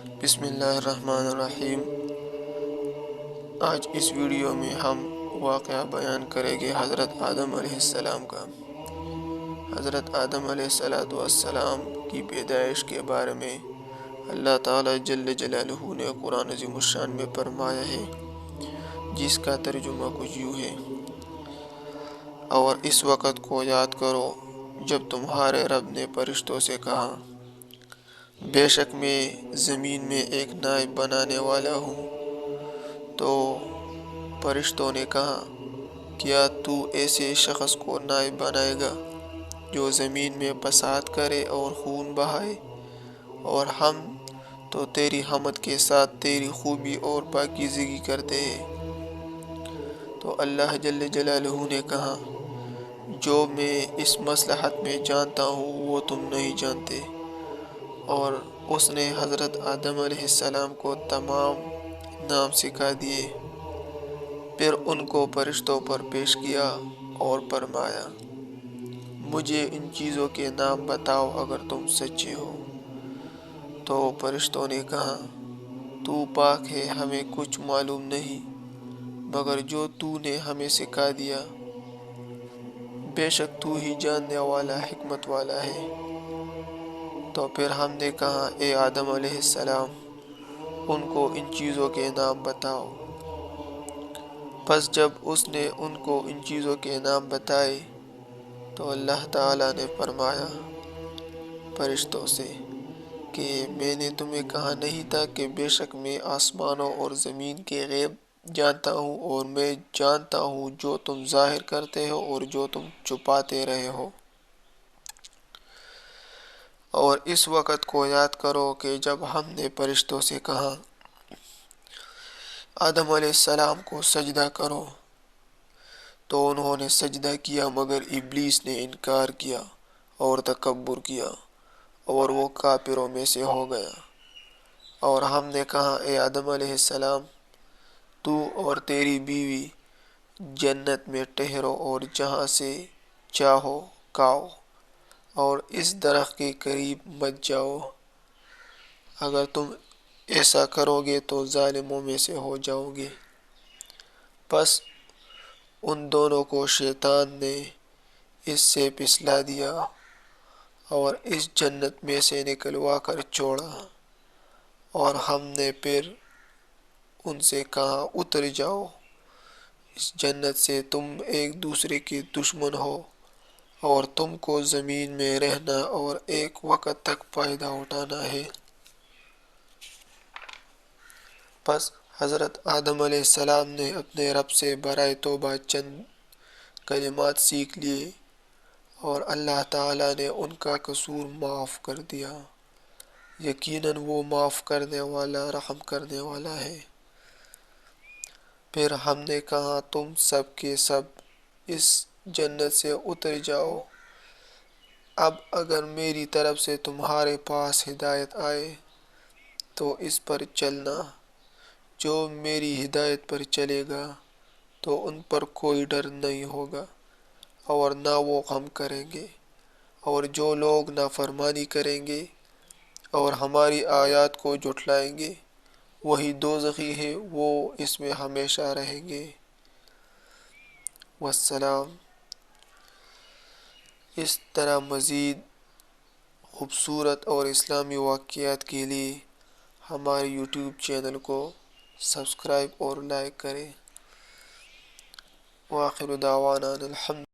بسم اللہ الرحمن الرحیم۔ آج اس ویڈیو میں ہم واقعہ بیان کریں گے حضرت آدم علیہ السلام کا۔ حضرت آدم علیہ السلام کی پیدائش کے بارے میں اللہ تعالیٰ جل جلالہ نے قرآن عظیم الشان میں فرمایا ہے، جس کا ترجمہ کچھ یوں ہے: اور اس وقت کو یاد کرو جب تمہارے رب نے فرشتوں سے کہا، بے شک میں زمین میں ایک نائب بنانے والا ہوں۔ تو فرشتوں نے کہا، کیا تو ایسے شخص کو نائب بنائے گا جو زمین میں فساد کرے اور خون بہائے؟ اور ہم تو تیری حمد کے ساتھ تیری خوبی اور پاکیزگی کرتے ہیں۔ تو اللہ جل جلالہ نے کہا، جو میں اس مصلحت میں جانتا ہوں وہ تم نہیں جانتے۔ اور اس نے حضرت آدم علیہ السلام کو تمام نام سکھا دیے، پھر ان کو فرشتوں پر پیش کیا اور فرمایا، مجھے ان چیزوں کے نام بتاؤ اگر تم سچے ہو۔ تو فرشتوں نے کہا، تو پاک ہے، ہمیں کچھ معلوم نہیں مگر جو تو نے ہمیں سکھا دیا، بے شک تو ہی جاننے والا حکمت والا ہے۔ تو پھر ہم نے کہا، اے آدم علیہ السلام، ان کو ان چیزوں کے نام بتاؤ۔ پس جب اس نے ان کو ان چیزوں کے نام بتائے تو اللہ تعالیٰ نے فرمایا فرشتوں سے کہ میں نے تمہیں کہا نہیں تھا کہ بے شک میں آسمانوں اور زمین کے غیب جانتا ہوں، اور میں جانتا ہوں جو تم ظاہر کرتے ہو اور جو تم چھپاتے رہے ہو۔ اور اس وقت کو یاد کرو کہ جب ہم نے فرشتوں سے کہا، آدم علیہ السلام کو سجدہ کرو، تو انہوں نے سجدہ کیا مگر ابلیس نے انکار کیا اور تکبر کیا، اور وہ کافروں میں سے ہو گیا۔ اور ہم نے کہا، اے آدم علیہ السلام، تو اور تیری بیوی جنت میں ٹھہرو اور جہاں سے چاہو کھاؤ، اور اس درخت کے قریب مت جاؤ، اگر تم ایسا کرو گے تو ظالموں میں سے ہو جاؤ گے۔ پس ان دونوں کو شیطان نے اس سے پھسلا دیا اور اس جنت میں سے نکلوا کر چھوڑا، اور ہم نے پھر ان سے کہا، اتر جاؤ اس جنت سے، تم ایک دوسرے کے دشمن ہو، اور تم کو زمین میں رہنا اور ایک وقت تک فائدہ اٹھانا ہے۔ پس حضرت آدم علیہ السلام نے اپنے رب سے برائے توبہ چند کلمات سیکھ لیے، اور اللہ تعالیٰ نے ان کا قصور معاف کر دیا۔ یقیناً وہ معاف کرنے والا، رحم کرنے والا ہے۔ پھر ہم نے کہا، تم سب کے سب اس جنت سے اتر جاؤ۔ اب اگر میری طرف سے تمہارے پاس ہدایت آئے تو اس پر چلنا، جو میری ہدایت پر چلے گا تو ان پر کوئی ڈر نہیں ہوگا اور نہ وہ غم کریں گے، اور جو لوگ نافرمانی کریں گے اور ہماری آیات کو جھٹلائیں گے وہی دوزخی ہے، وہ اس میں ہمیشہ رہیں گے۔ والسلام۔ اس طرح مزید خوبصورت اور اسلامی واقعات کے لیے ہمارے یوٹیوب چینل کو سبسکرائب اور لائک کریں۔ وآخر دعوانا الحمد